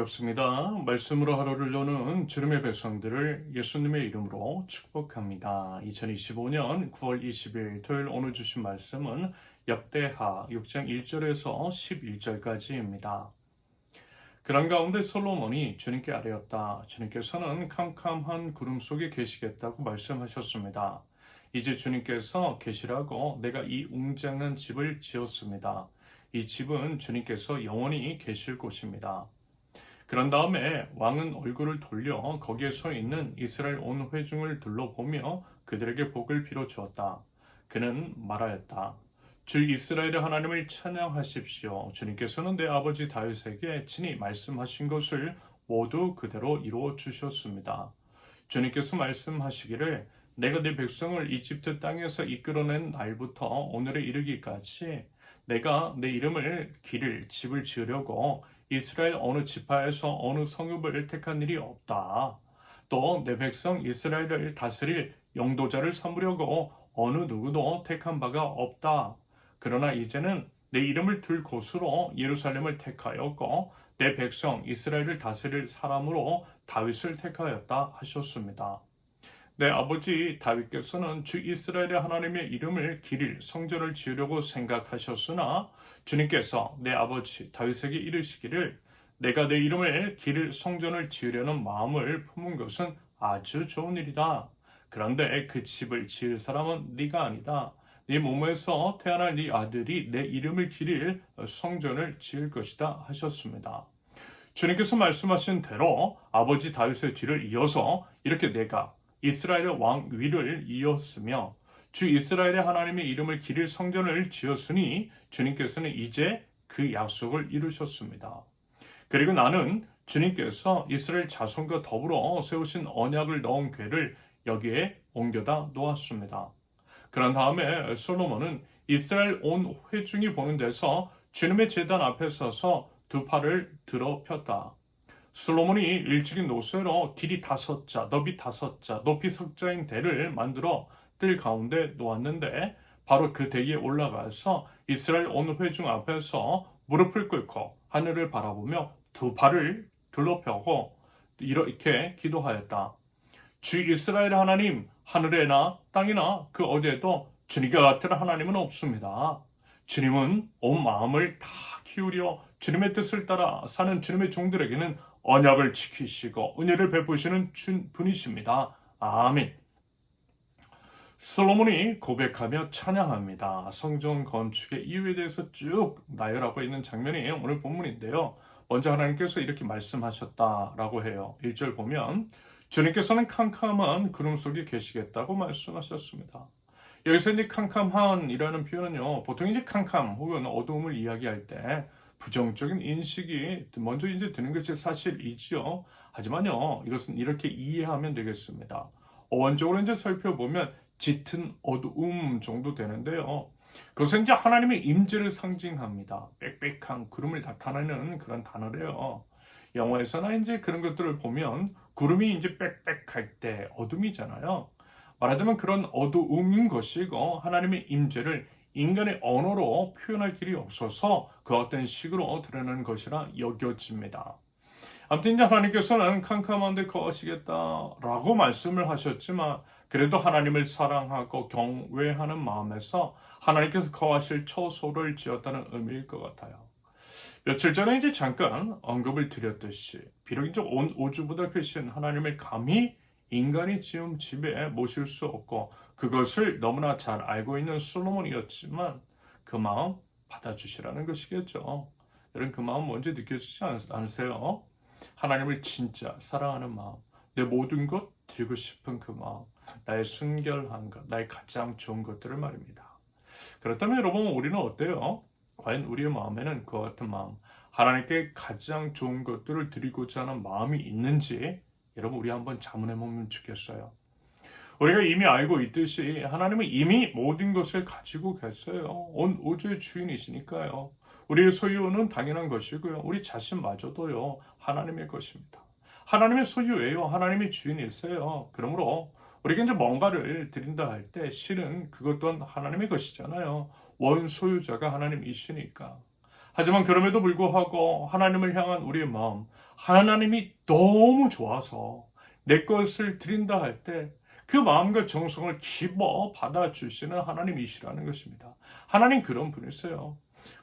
반갑습니다. 말씀으로 하루를 여는 주님의 백성들을 예수님의 이름으로 축복합니다. 2025년 9월 20일 토요일 오늘 주신 말씀은 역대하 6장 1절에서 11절까지입니다. 그런 가운데 솔로몬이 주님께 아뢰었다. 주님께서는 캄캄한 구름 속에 계시겠다고 말씀하셨습니다. 이제 주님께서 계시라고 내가 이 웅장한 집을 지었습니다. 이 집은 주님께서 영원히 계실 곳입니다. 그런 다음에 왕은 얼굴을 돌려 거기에 서 있는 이스라엘 온 회중을 둘러보며 그들에게 복을 빌어 주었다. 그는 말하였다. 주 이스라엘의 하나님을 찬양하십시오. 주님께서는 내 아버지 다윗에게 친히 말씀하신 것을 모두 그대로 이루어 주셨습니다. 주님께서 말씀하시기를 내가 내 백성을 이집트 땅에서 이끌어낸 날부터 오늘에 이르기까지 내가 내 이름을 기를 집을 지으려고 이스라엘 어느 지파에서 어느 성읍을 택한 일이 없다. 또 내 백성 이스라엘을 다스릴 영도자를 삼으려고 어느 누구도 택한 바가 없다. 그러나 이제는 내 이름을 둘 곳으로 예루살렘을 택하였고 내 백성 이스라엘을 다스릴 사람으로 다윗을 택하였다 하셨습니다. 내 아버지 다윗께서는 주 이스라엘의 하나님의 이름을 기릴 성전을 지으려고 생각하셨으나 주님께서 내 아버지 다윗에게 이르시기를 내가 내 이름을 기릴 성전을 지으려는 마음을 품은 것은 아주 좋은 일이다. 그런데 그 집을 지을 사람은 네가 아니다. 네 몸에서 태어날 네 아들이 내 이름을 기릴 성전을 지을 것이다 하셨습니다. 주님께서 말씀하신 대로 아버지 다윗의 뒤를 이어서 이렇게 내가 이스라엘의 왕 위를 이었으며 주 이스라엘의 하나님의 이름을 기릴 성전을 지었으니 주님께서는 이제 그 약속을 이루셨습니다. 그리고 나는 주님께서 이스라엘 자손과 더불어 세우신 언약을 넣은 궤를 여기에 옮겨다 놓았습니다. 그런 다음에 솔로몬은 이스라엘 온 회중이 보는 데서 주님의 제단 앞에 서서 두 팔을 들어 폈다. 솔로몬이 일찍이 노쇠로 길이 5자, 너비 5자, 높이 석자인 대를 만들어 뜰 가운데 놓았는데 바로 그 대기에 올라가서 이스라엘 온 회중 앞에서 무릎을 꿇고 하늘을 바라보며 두 팔을 둘러펴고 이렇게 기도하였다. 주 이스라엘 하나님, 하늘에나 땅이나 그 어디에도 주님과 같은 하나님은 없습니다. 주님은 온 마음을 다 기울여 주님의 뜻을 따라 사는 주님의 종들에게는 언약을 지키시고 은혜를 베푸시는 분이십니다. 아멘. 솔로몬이 고백하며 찬양합니다. 성전 건축의 이유에 대해서 쭉 나열하고 있는 장면이 오늘 본문인데요. 먼저 하나님께서 이렇게 말씀하셨다라고 해요. 1절 보면 주님께서는 캄캄한 구름 속에 계시겠다고 말씀하셨습니다. 여기서 이제 캄캄한이라는 표현은요, 보통 이제 캄캄 혹은 어두움을 이야기할 때 부정적인 인식이 먼저 이제 드는 것이 사실이지요. 하지만요, 이것은 이렇게 이해하면 되겠습니다. 어원적으로 이제 살펴보면 짙은 어두움 정도 되는데요. 그것은 이제 하나님의 임재를 상징합니다. 빽빽한 구름을 나타내는 그런 단어래요. 영화에서나 이제 그런 것들을 보면 구름이 이제 빽빽할 때 어둠이잖아요. 말하자면 그런 어두움인 것이고 하나님의 임재를 인간의 언어로 표현할 길이 없어서 그 어떤 식으로 드러내는 것이라 여겨집니다. 아무튼 이제 하나님께서는 캄캄한데 거하시겠다라고 말씀을 하셨지만 그래도 하나님을 사랑하고 경외하는 마음에서 하나님께서 거하실 처소를 지었다는 의미일 것 같아요. 며칠 전에 이제 잠깐 언급을 드렸듯이 비록 이제 온 우주보다 크신 하나님을 감히 인간이 지은 집에 모실 수 없고 그것을 너무나 잘 알고 있는 솔로몬이었지만 그 마음 받아주시라는 것이겠죠. 여러분 그 마음 뭔지 느껴지지 않으세요? 하나님을 진짜 사랑하는 마음, 내 모든 것 드리고 싶은 그 마음, 나의 순결한 것, 나의 가장 좋은 것들을 말입니다. 그렇다면 여러분 우리는 어때요? 과연 우리의 마음에는 그와 같은 마음, 하나님께 가장 좋은 것들을 드리고자 하는 마음이 있는지 여러분 우리 한번 자문해 보면 좋겠어요. 우리가 이미 알고 있듯이 하나님은 이미 모든 것을 가지고 계세요. 온 우주의 주인이시니까요. 우리의 소유는 당연한 것이고요. 우리 자신마저도요. 하나님의 것입니다. 하나님의 소유예요. 하나님의 주인이세요. 그러므로 우리가 이제 뭔가를 드린다 할 때 실은 그것 또한 하나님의 것이잖아요. 원 소유자가 하나님이시니까. 하지만 그럼에도 불구하고 하나님을 향한 우리의 마음, 하나님이 너무 좋아서 내 것을 드린다 할 때 그 마음과 정성을 기뻐 받아주시는 하나님이시라는 것입니다. 하나님 그런 분이세요.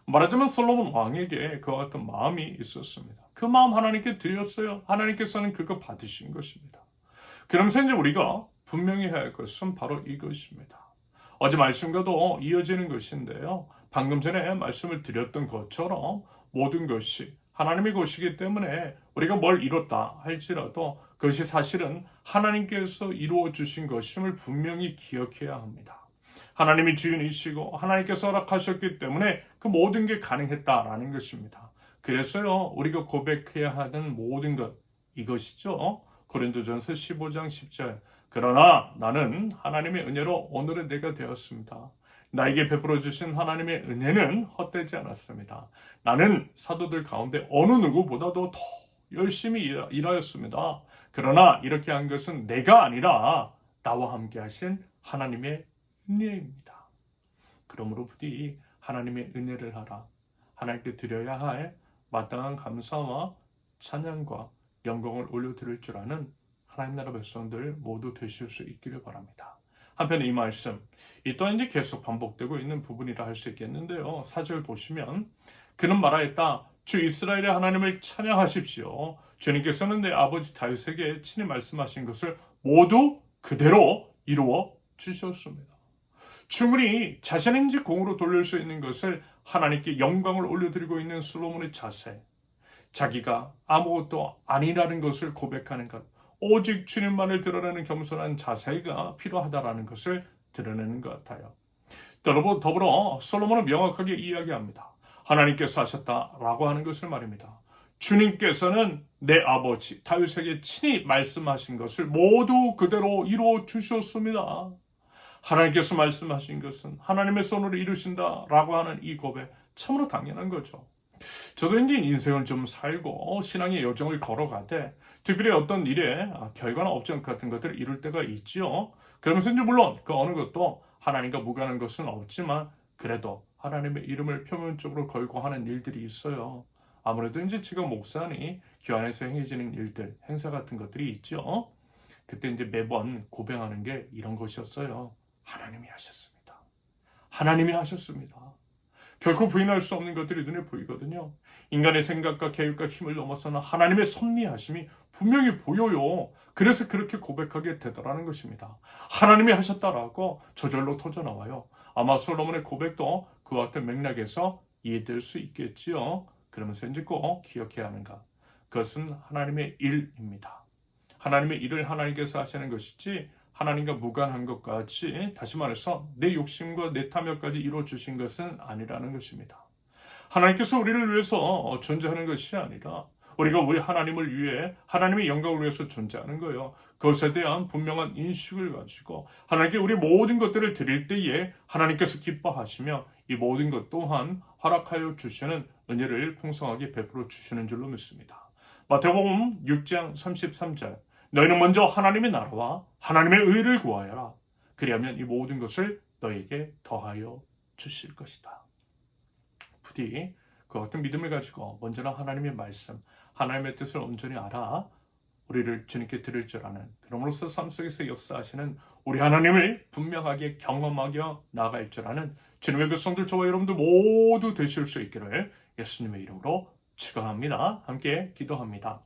말하자면 솔로몬 왕에게 그와 같은 마음이 있었습니다. 그 마음 하나님께 드렸어요. 하나님께서는 그거 받으신 것입니다. 그러면서 이제 우리가 분명히 해야 할 것은 바로 이것입니다. 어제 말씀과도 이어지는 것인데요. 방금 전에 말씀을 드렸던 것처럼 모든 것이 하나님의 것이기 때문에 우리가 뭘 이뤘다 할지라도 그것이 사실은 하나님께서 이루어 주신 것임을 분명히 기억해야 합니다. 하나님이 주인이시고 하나님께서 허락하셨기 때문에 그 모든 게 가능했다라는 것입니다. 그래서요, 우리가 고백해야 하는 모든 것, 이것이죠. 고린도전서 15장 10절. 그러나 나는 하나님의 은혜로 오늘은 내가 되었습니다. 나에게 베풀어 주신 하나님의 은혜는 헛되지 않았습니다. 나는 사도들 가운데 어느 누구보다도 더 열심히 일하였습니다. 그러나 이렇게 한 것은 내가 아니라 나와 함께 하신 하나님의 은혜입니다. 그러므로 부디 하나님의 은혜를 하라. 하나님께 드려야 할 마땅한 감사와 찬양과 영광을 올려드릴 줄 아는 하나님 나라 백성들 모두 되실 수 있기를 바랍니다. 한편 이 말씀, 이 또한 이제 계속 반복되고 있는 부분이라 할 수 있겠는데요. 4절 보시면 그는 말하였다. 주 이스라엘의 하나님을 찬양하십시오. 주님께서는 내 아버지 다윗에게 친히 말씀하신 것을 모두 그대로 이루어 주셨습니다. 충분히 자신의 인지 공으로 돌릴 수 있는 것을 하나님께 영광을 올려드리고 있는 솔로몬의 자세, 자기가 아무것도 아니라는 것을 고백하는 것, 오직 주님만을 드러내는 겸손한 자세가 필요하다라는 것을 드러내는 것 같아요. 더불어 솔로몬은 명확하게 이야기합니다. 하나님께서 하셨다라고 하는 것을 말입니다. 주님께서는 내 아버지 다윗에게 친히 말씀하신 것을 모두 그대로 이루어 주셨습니다. 하나님께서 말씀하신 것은 하나님의 손으로 이루신다라고 하는 이 고백, 참으로 당연한 거죠. 저도 이제 인생을 좀 살고 신앙의 여정을 걸어가되 특별히 어떤 일에 결과나 업적 같은 것들을 이룰 때가 있지요. 그러면서 이제 물론 그 어느 것도 하나님과 무관한 것은 없지만 그래도 하나님의 이름을 표면적으로 걸고 하는 일들이 있어요. 아무래도 이제 제가 목사니 교회 안에서 행해지는 일들, 행사 같은 것들이 있죠. 그때 이제 매번 고백하는 게 이런 것이었어요. 하나님이 하셨습니다. 하나님이 하셨습니다. 결코 부인할 수 없는 것들이 눈에 보이거든요. 인간의 생각과 계획과 힘을 넘어서는 하나님의 섭리하심이 분명히 보여요. 그래서 그렇게 고백하게 되더라는 것입니다. 하나님이 하셨다라고 저절로 터져나와요. 아마 솔로몬의 고백도 그와 같은 맥락에서 이해될 수 있겠지요. 그러면서 이제 꼭 기억해야 하는가. 그것은 하나님의 일입니다. 하나님의 일을 하나님께서 하시는 것이지 하나님과 무관한 것 같이, 다시 말해서 내 욕심과 내 탐욕까지 이루어주신 것은 아니라는 것입니다. 하나님께서 우리를 위해서 존재하는 것이 아니라 우리가 우리 하나님을 위해 하나님의 영광을 위해서 존재하는 거예요. 그것에 대한 분명한 인식을 가지고 하나님께 우리 모든 것들을 드릴 때에 하나님께서 기뻐하시며 이 모든 것 또한 허락하여 주시는 은혜를 풍성하게 베풀어 주시는 줄로 믿습니다. 마태복음 6장 33절, 너희는 먼저 하나님의 나라와 하나님의 의를 구하여라. 그리하면 이 모든 것을 너에게 더하여 주실 것이다. 부디 그 같은 믿음을 가지고 먼저는 하나님의 말씀, 하나님의 뜻을 온전히 알아 우리를 주님께 드릴 줄 아는, 그럼으로써 삶 속에서 역사하시는 우리 하나님을 분명하게 경험하게 나아갈 줄 아는 주님의 백성들, 저와 여러분들 모두 되실 수 있기를 예수님의 이름으로 축원합니다. 함께 기도합니다.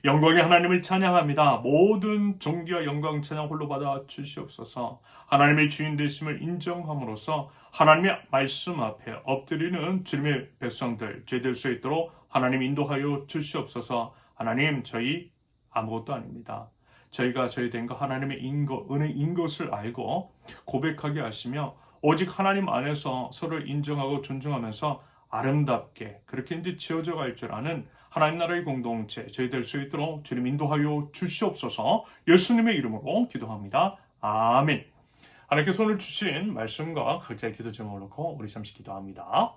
영광의 하나님을 찬양합니다. 모든 존귀와 영광 찬양 홀로 받아 주시옵소서. 하나님의 주인 되심을 인정함으로써 하나님의 말씀 앞에 엎드리는 주님의 백성들 될 수 있도록 하나님 인도하여 주시옵소서. 하나님, 저희 아무것도 아닙니다. 저희가 저희 된 거 하나님의 은혜인 것을 알고 고백하게 하시며 오직 하나님 안에서 서로를 인정하고 존중하면서 아름답게 그렇게 이제 지어져 갈 줄 아는 하나님 나라의 공동체 저희 될 수 있도록 주님 인도하여 주시옵소서. 예수님의 이름으로 기도합니다. 아멘. 하나님께서 오늘 주신 말씀과 각자의 기도 제목을 놓고 우리 잠시 기도합니다.